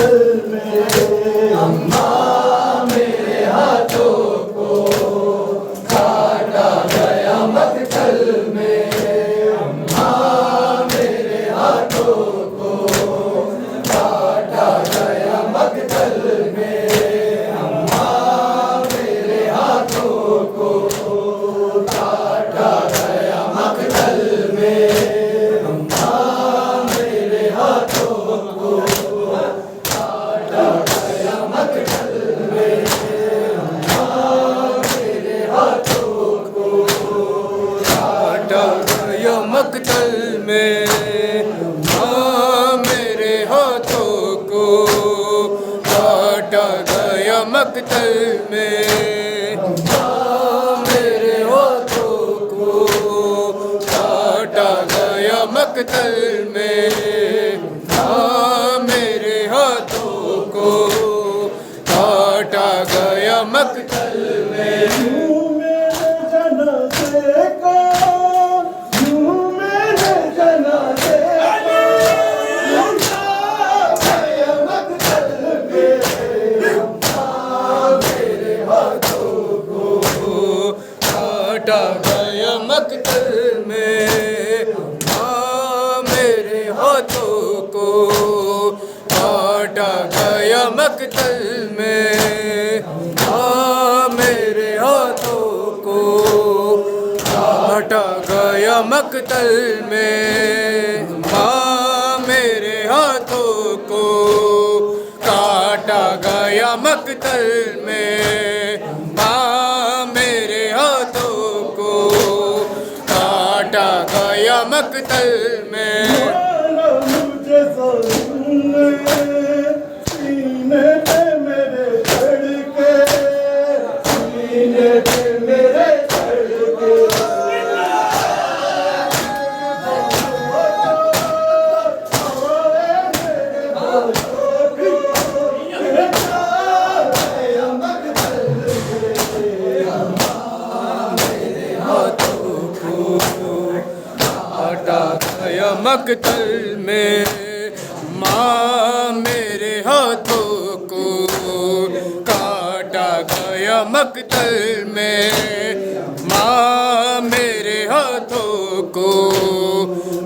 मकतल में अम्मा मेरे हाथों को काटा गया मकतल में, अम्मा मेरे हाथों को काटा गया मकतल में, अम्मा मेरे हाथों को काटा गया मकतल में, अम्मा मेरे हाथों को काटा गया मकतल में, अम्मा मेरे हाथों को काटा गया मकतल में, अम्मा मेरे हाथों को काटा गया मकतल में, अम्मा मेरे हाथों को काटा गया मकतल में, अम्मा मेरे हाथों को काटा गया मकतल में। यूं मेरे जनाजे को, यूं मेरे जनाजे को लूटा गया मकतल में, अम्मा मेरे हाथों को काटा गया मकतल में, अम्मा मेरे हाथों को काटा गया मकतल में, अम्मा मेरे हाथों को काटा गया मकतल में, अम्मा मेरे हाथों को काटा गया मकतल में, अम्मा मेरे हाथों को काटा गया मकतल में। मारा मुझे ज़रूर सीने पे मेरे धड़के, सीने पे मेरे धड़के काटा गया मकतल में, माँ मेरे हाथों को काटा गया मकतल में, माँ मेरे हाथों को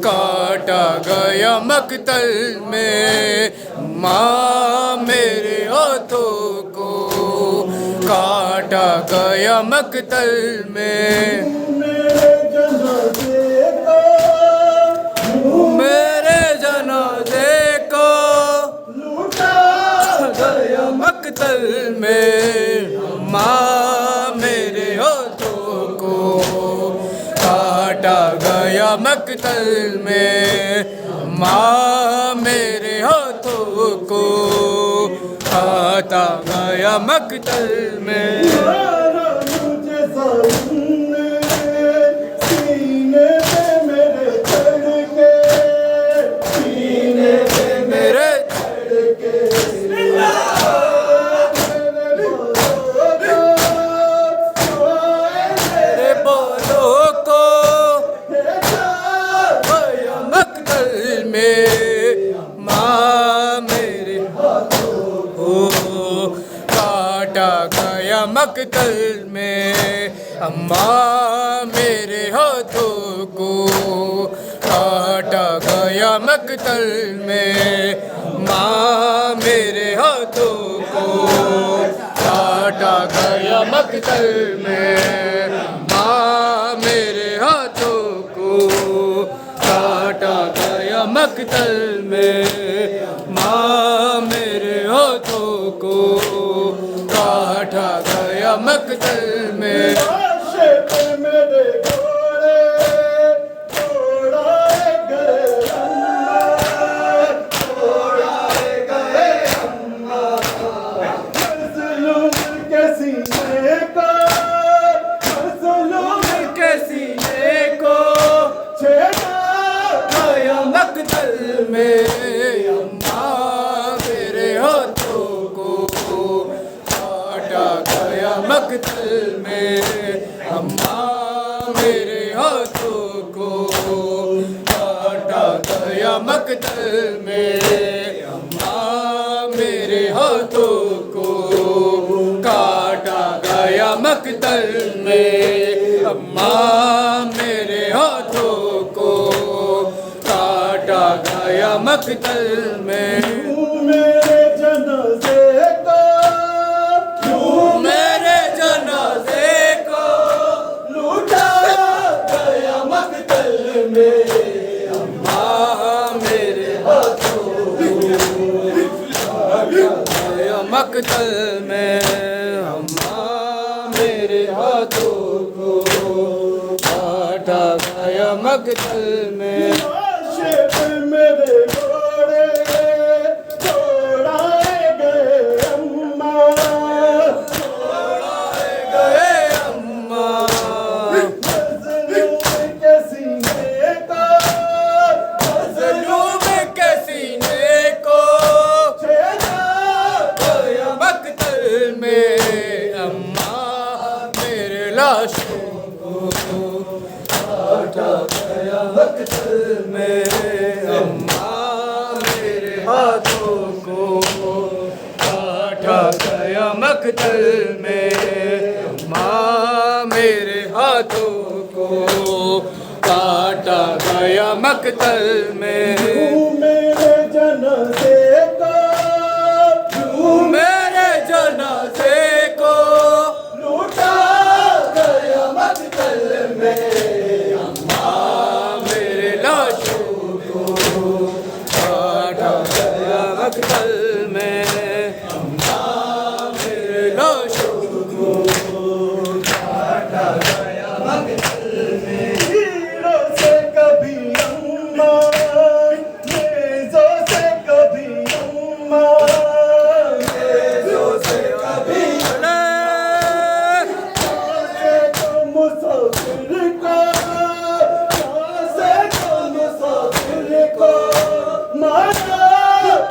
काटा गया मकतल में, माँ मेरे हाथों को काटा गया मकतल में। मेरे जनाजे को, मेरे जनाजे को लूटा गया मकतल में, माँ मेरे हाथों को काटा गया मकतल में, माँ मेरे हाथों को काटा गया मकतल में। मारा मुझे ज़रूर सीने पे मेरे धड़के, सीने पे मेरे धड़के मेरे बोलों को गया मकतल में, माँ मेरे हाथों को काटा गया मकतल में, अम्मा मेरे हाथों को काटा गया मकतल में, माँ मेरे हाथों को काटा गया मकतल में, माँ मेरे हाथों को काटा गया मकतल में, माँ मेरे हाथों को काटा गया मकतल में। लाशे पे मेरे घोड़े तोड़ाए गए अम्मा, तोड़ाए गए अम्मा, मजलूम के सीने को, मजलूम के सीने को छेड़ा गया मकतल में, अम्मा मेरे हाथों को काटा गया मकतल में, अम्मा मेरे हाथों को काटा गया मकतल में, अम्मा मेरे मकतल में अम्मा मेरे हाथों को काटा गया मकतल में। मेरे जनाजे को मेरे जनाजे को लूटाया गया मकतल में अम्मा मेरे हाथों गया मकतल में अम्मा मेरे हाथों को काटा गया मकतल में। लाशे पे मेरे घोड़े दौड़ाए गए अम्मा गए अम्मा मजलूम के सीने को मजलूम के सीने को छेड़ा गया मकतल में अम्मा मेरे लाशों को काटा गया मकतल में अम्मा मेरे हाथों को काटा गया मकतल में अम्मा मेरे हाथों को काटा गया मकतल में। मेरे जनाजे को मेरे जनाजे को लूटा गया मकतल में अम्मा मेरे लाशों को काटा गया मकतल में अम्मा मेरे लाशों को काटा गया मकतल में। हीरों से कभी अम्मा नेज़ों से कभी अम्मा नेज़ों से कभी से को मुसाफिर को मुसाफिर को मारा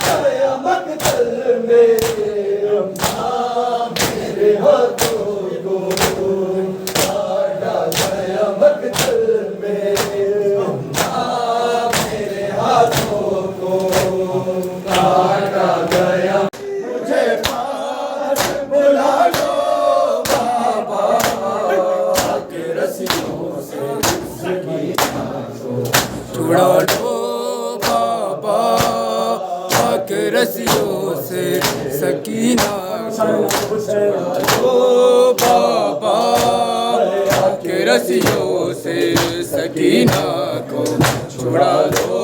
गया मकतल में अम्मा मेरे हाथों को काटा गया मकतल में अम्मा मेरे हाथों को काटा गया। मुझे पास बुला लो बाबा के रस्सियों से सकीना को छुड़ा लो बाबा आके रस्सियों से सकीना को छुड़ा लो बाबा आके रस्सियों से सकीना को छुड़ा लो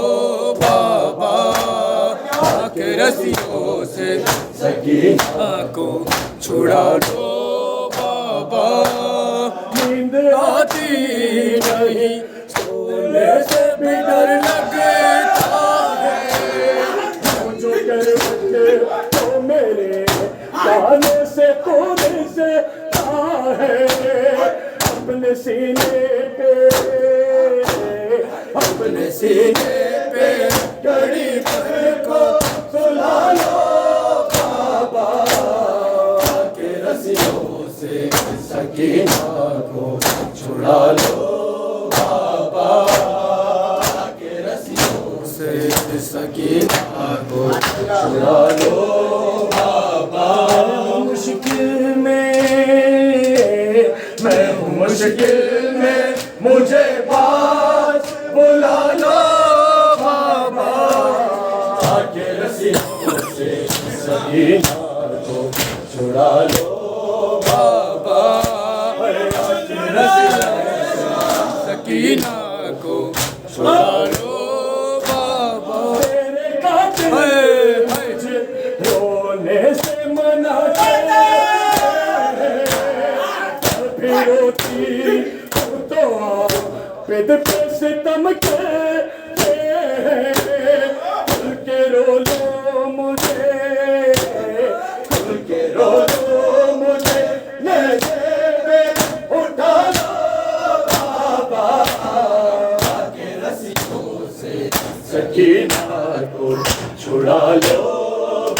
बाबा आके रस्सियों से सकीना को छुड़ा लो बाबा। नींद आती नहीं सोने से भी डर लगता है जो कर बच्चे तो मेरे गाने से कोने से है अपने सीने पे अपने सीने पे कड़ी पर को सुला लो बाबा के रस्सियों से सकीना को छुड़ा लो बाबा के रस्सियों से सकीना को छुड़ा लो बाबा। मुश्किल में मैं हूँ मुश्किल में मुझे पास बुला लो बाबा आके रस्सियों से सकीना को छुड़ा लो बाबा आके रस्सियों सकीना को छुड़ा लो बाबा। तेरे कातिल मुझे रोने से मना फिर रोती तो पिद पे सितम के खुल के रो लो मुझे खुल के रो लो मुझे ले उठा लो बाबा के रस्सियों से सकीना को छुड़ा लो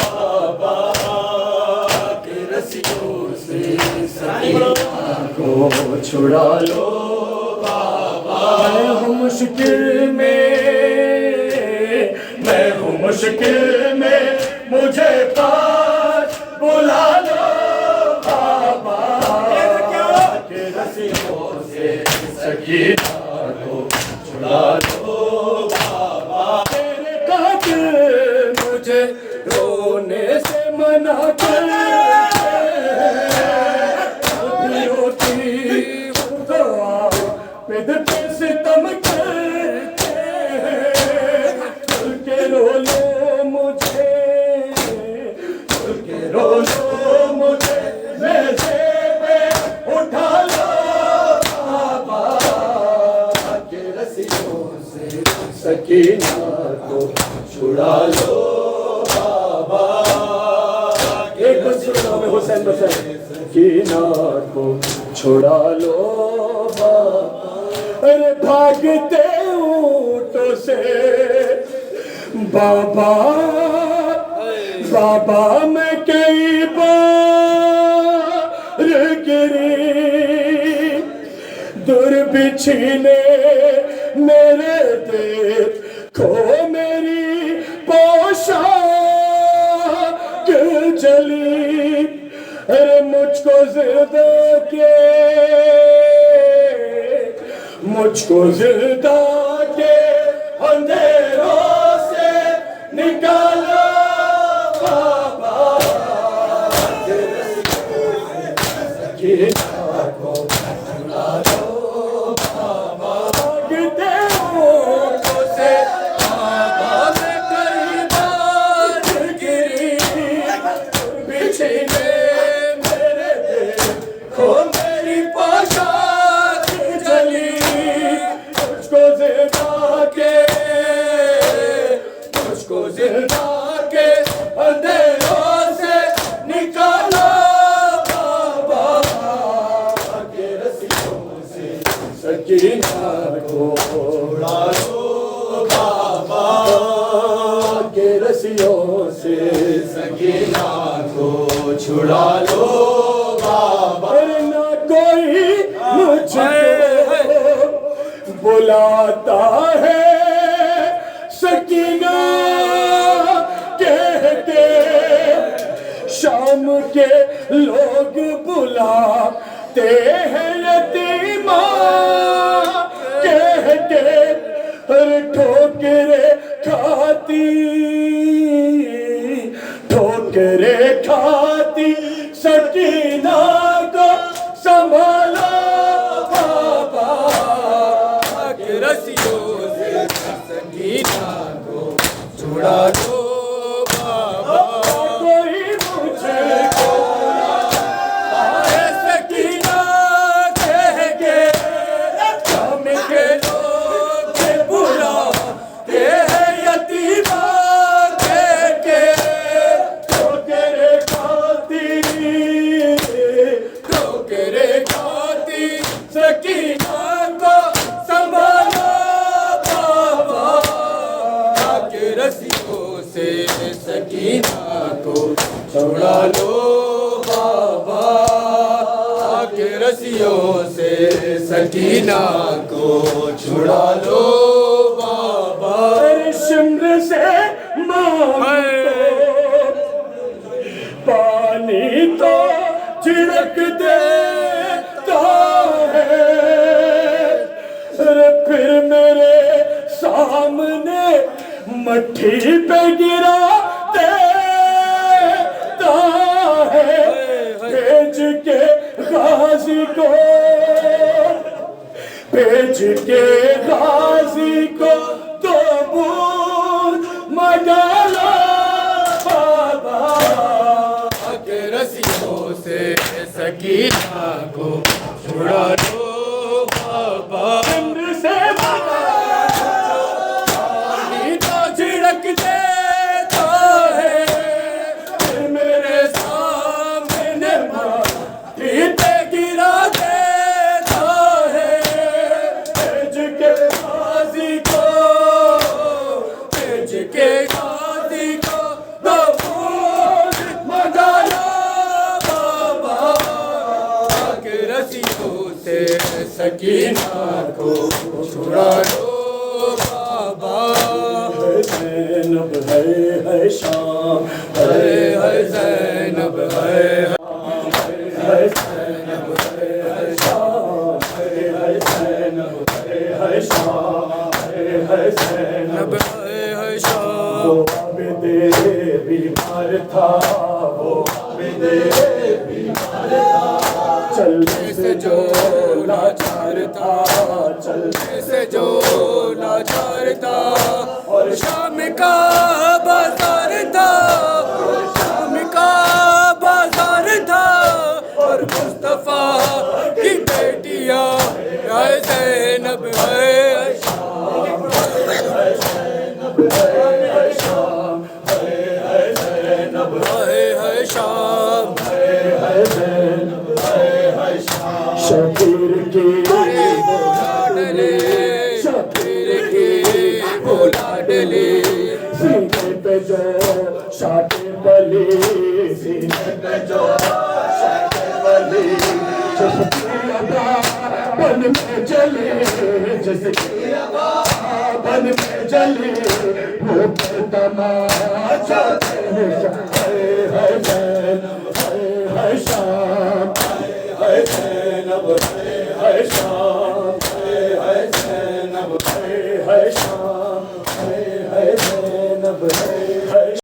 बाबा के रस्सियों से सकीना को छुड़ा लो बाबा। मैं हूँ मुश्किल में मुझे पास बुला लो बाबा मुझे रोने से मना कर भी होती तो पिद पे सितम करके खुल के रो लो मुझे, खुल के रो लो मुझे, मेरे पे उठा लो बाबा के रस्सियों से सकीना को छुड़ा लो बाबा। एक बच्चों में हुसैन बसर सकीना को छुड़ा लो बाबा। अरे भागते ऊँटों से बाबा बाबा मैं कई बार गिरी दुर्बिछीने मेरे देखो मेरी पोशाक जली। अरे मुझको जिंदा के, मुझको जिंदा के अंधेरों से निकालो बाबा सकीना को छुड़ा लो बाबा। भागते ऊँटों से बाबा मैं कई बार गिरी बिछने मेरे देखो मेरी पोशाक जली। मुझको जिंदा के, मुझको जिंदा के अंधेरों से निकालो बाबा के रस्सियों से सकीना को छुड़ा लो बाबा के रस्सियों से सकीना को छुड़ा लो बाबा। ना कोई मुझे बुलाता है सकीना कहते, शाम के लोग बुलाते हैं यतीमा कहते। हर ठोकरे खाती, ठोकरे खाती सकीना को संभालो बाबा के रस्सियों से सकीना को छुड़ा लो बाबा। कोई मुझको आए सकीना कह के, शाम के लोग बुलाते हैं यतीमा कह के। ठोकरे खाती, ठोकरे खाती सकीना को संभालो बाबा के रस्सियों से सकीना को छुड़ा लो बाबा के रस्सियों से सकीना को छुड़ा लो बाबा। शिम्र से पानी तो छिड़क देता है, फिर मेरे सामने मट्टी पे गिरा देता है। भेज के गाजी को, भेज के गाजी को तो बूंद मगा लो बाबा के रस्सियों से सकीना को छुड़ा लो बाबा। से पानी तो छिड़क देता है, मेरे सामने माटी पे गिरा देता है। भेज के गाजी को, भेज के गाजी को दो बूंद मगा लो बाबा के रस्सियों से सकीना को छुड़ा लो बाबा। ज़ैनब है शाम, है ज़ैनब है ज़ैनब है शाम, है ज़ैनब है शाम, है ज़ैनब है शाम। आबिदे बीमार था, वो आबिदे बीमार था। चलने से जो लाचार था, चलने से जो लाचार था। और शाम का बाजार था, और शाम का बाजार था। और मुस्तफा की बेटियां है ज़ैनब है शाम, है ज़ैनब है शाम, है ज़ैनब है शाम, है ज़ैनब है शाम। शबीर की बोलाडले, शबीर की बोलाडले। सीने पे जो शाके बली, सीने पे जो शाके बली। जिसकी अदा बन में जले, जिसकी अदा बन में जले। वो पर तमाचा है ज़ैनब है शाम, है ज़ैनब है शाम, है ज़ैनब है शाम, है ज़ैनब है।